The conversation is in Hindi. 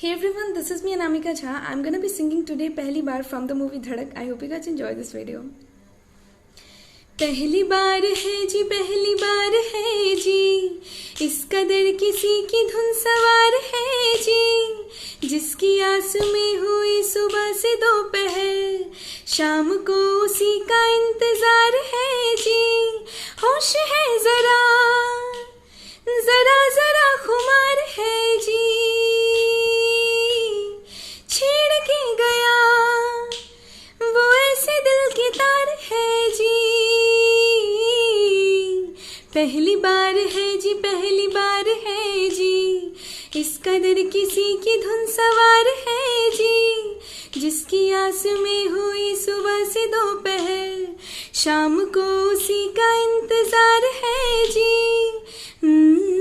Hey everyone, this is me Anamika Jha. I'm gonna be singing today पहली बार from the movie धड़क. I hope you guys enjoy this video. पहली बार है जी, पहली बार है जी, इस कदर किसी की धुन सवार है जी, जिसकी आस में हुई सुबह से दोपहर, शाम को उसी का इंतजार है जी। होश है जरा जरा जरा खुमार है जी, छेड़ के गया वो ऐसे दिल की तार है जी। पहली बार है जी, पहली बार है जी, इस कदर किसी की धुन सवार है जी, जिसकी आस में हुई सुबह से दोपहर, शाम को उसी का इंतजार है जी।